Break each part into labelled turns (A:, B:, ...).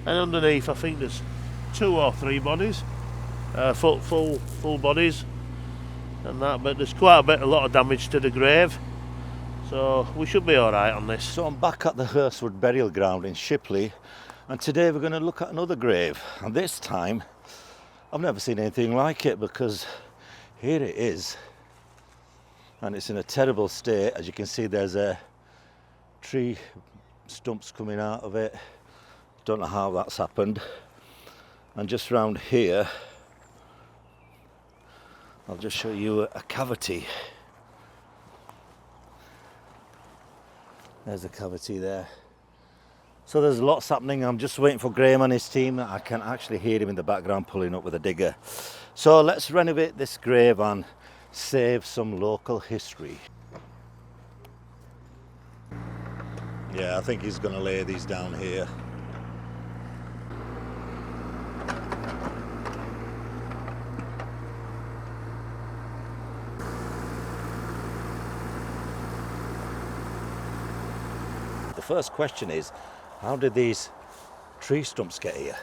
A: And underneath I think there's 2 or 3 bodies, full bodies and that, but there's quite a lot of damage to the grave, so we should be alright on this.
B: So I'm back at the 𝗧𝗛𝗘𝗗𝗖𝗓 burial ground in Shipley, and today we're going to look at another grave, and this time I've never seen anything like it, because here it is and it's in a terrible state. As you can see, there's a tree stumps coming out of it. Don't know how that's happened. And just round here I'll just show you a cavity. There's a cavity there. So there's lots happening. I'm just waiting for Graham and his team. I can actually hear him in the background pulling up with a digger. So let's renovate this grave and save some local history. Yeah, I think he's going to lay these down here. The first question is, how did these tree stumps get here?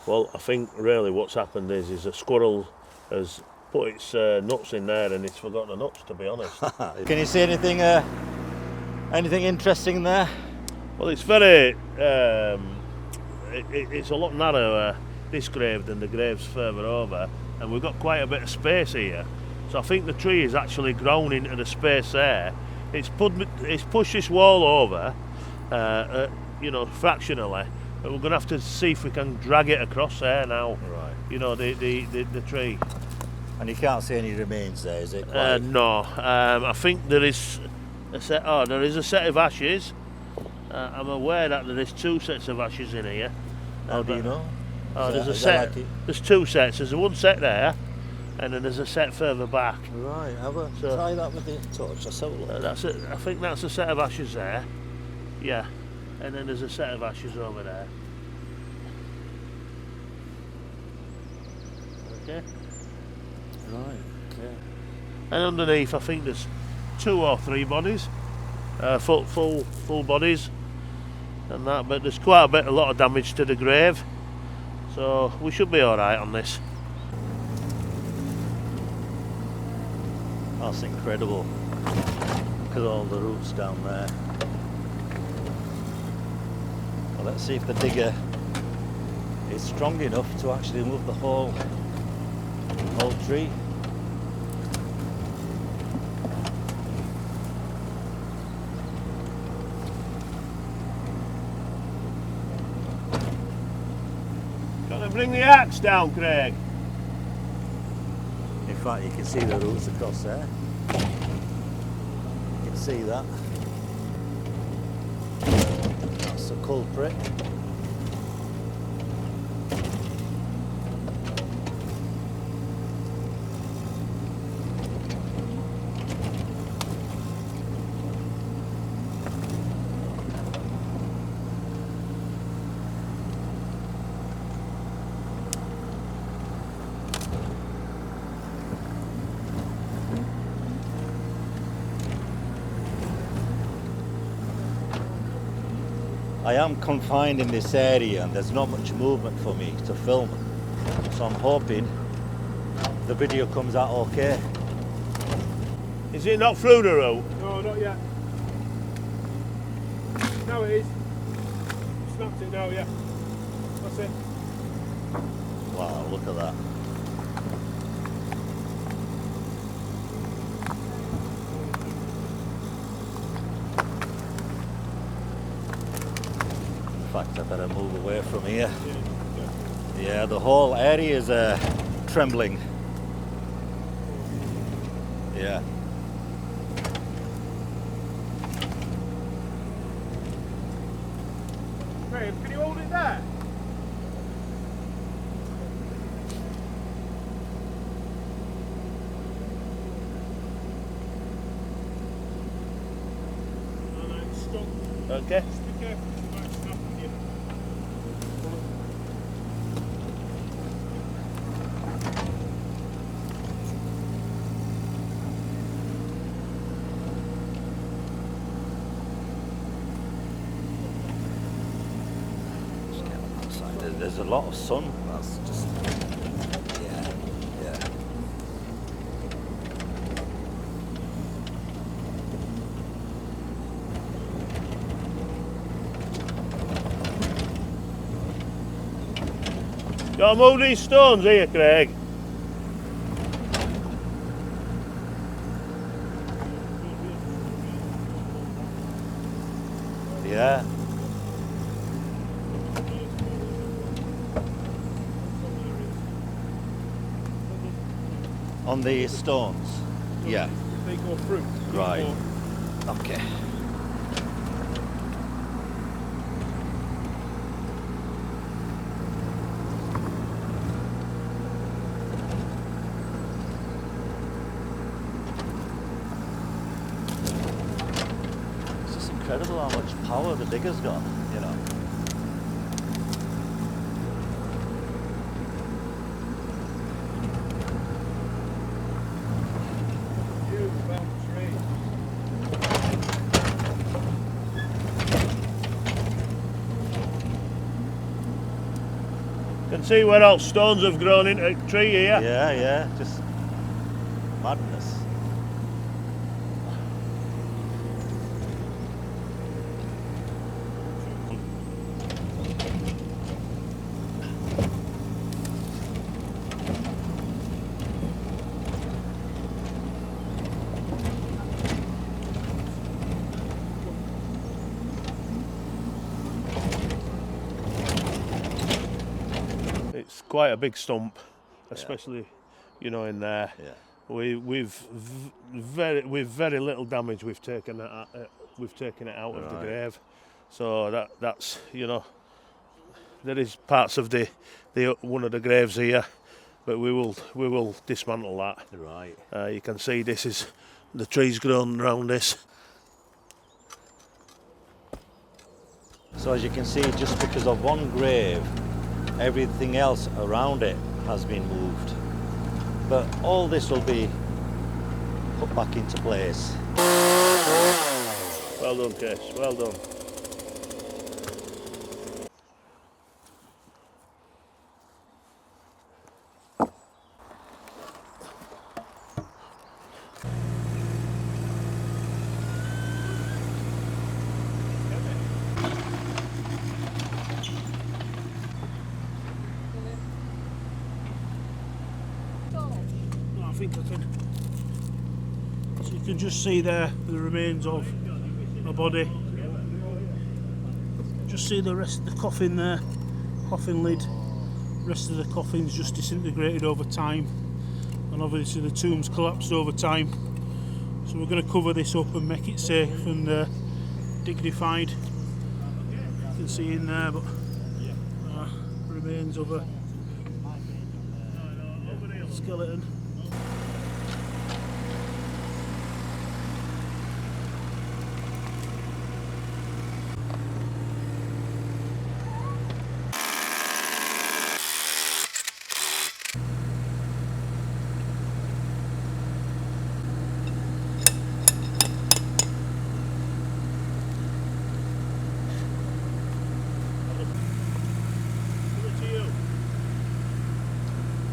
A: Well, I think really what's happened is a squirrel has put its nuts in there and it's forgotten the nuts, to be honest.
B: Can you see anything interesting there?
A: Well, it's very it's a lot narrower, this grave, than the graves further over, and we've got quite a bit of space here, so I think the tree is actually grown into the space there. It's pushed this wall over, you know, fractionally, but we're going to have to see if we can drag it across there now.
B: Right.
A: You know, the tree.
B: And you can't see any remains there, is it?
A: No. I think there is a set. Oh, there is a set of ashes. I'm aware that there is 2 sets of ashes in here.
B: How do you know?
A: Oh, there's a set. There's 2 sets. There's one set there, and then there's a set further back.
B: Right. Try that with the torch. Let's have a look.
A: That's it. I think that's a set of ashes there. Yeah. And then there's a set of ashes over there. Okay.
B: Right. Okay.
A: And underneath I think there's 2 or 3 bodies, full bodies and that, but there's quite a lot of damage to the grave, so we should be alright on this.
B: That's incredible. Look at all the roots down there. Well, let's see if the digger is strong enough to actually move the whole tree.
A: Gotta bring the axe down, Craig.
B: In fact, you can see the roots across there. You can see that. That's the culprit. I am confined in this area and there's not much movement for me to film, so I'm hoping the video comes out okay.
A: Is it not through the road?
C: No, not yet. Now it is. Snapped it now, yeah. That's it.
B: Wow, look at that. In fact, I better move away from here. Yeah, the whole area is trembling. Yeah.
C: Graham, can you hold it there? No, it's stuck.
A: Okay.
C: Just be careful, you might snap with you.
B: there's a lot of sun. That's just, yeah, yeah.
A: Gotta move these stones here, Craig.
B: Yeah. On the stones. Yeah.
C: They go through.
B: Right. Okay. It's just incredible how much power the digger's got, you know.
A: Can see where all stones have grown into a tree here.
B: Yeah, yeah, just madness.
A: It's quite a big stump, especially, you know, in there.
B: Yeah.
A: With very little damage, we've taken it out of the grave. So that's, you know, there is parts of the one of the graves here, but we will dismantle that.
B: Right.
A: You can see this is the trees grown around this.
B: So as you can see, just because of one grave, everything else around it has been moved. But all this will be put back into place.
A: Well done, Case, well done.
C: I think I can. So you can just see there the remains of a body. Just see the rest of the coffin there, coffin lid. The rest of the coffin's just disintegrated over time, and obviously the tomb's collapsed over time. So we're going to cover this up and make it safe and dignified. You can see in there, but remains of a skeleton.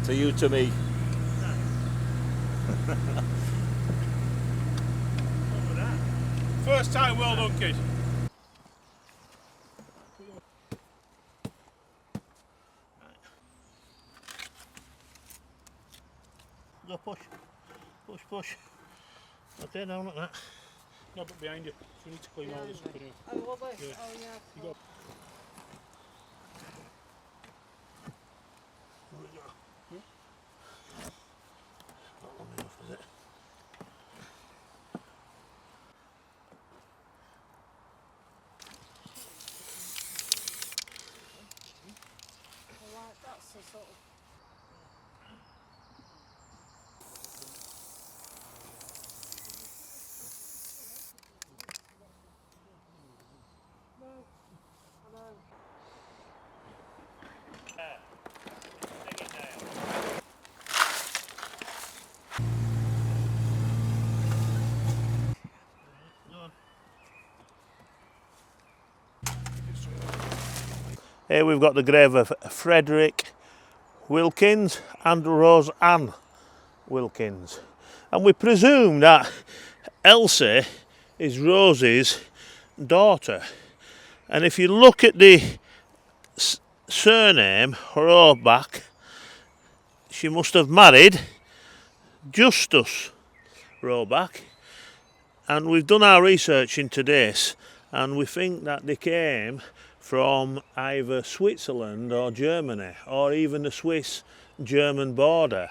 B: To you, to me.
C: First time, well done, kid.
A: Go push, push, push. Okay, down like that.
C: No, but behind you. So we need to clean all this up anyway.
D: Oh, will they?
C: Yeah.
D: Oh, yeah.
C: You got
A: Not long enough, is it?
D: Alright, that's the sort of. No, I know.
A: Here we've got the grave of Frederick Wilkins and Rose Ann Wilkins. And we presume that Elsie is Rose's daughter. And if you look at the surname, Roebuck, she must have married Justus Roebuck. And we've done our research into this, and we think that they came from either Switzerland or Germany, or even the Swiss-German border.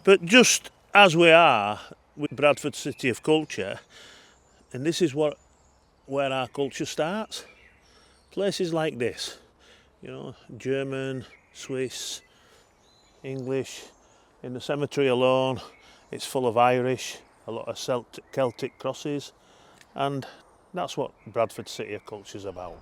A: But just as we are with Bradford City of Culture, and this is where our culture starts, places like this, you know, German, Swiss, English. In the cemetery alone, it's full of Irish, a lot of Celtic crosses, and that's what Bradford City of Culture is about.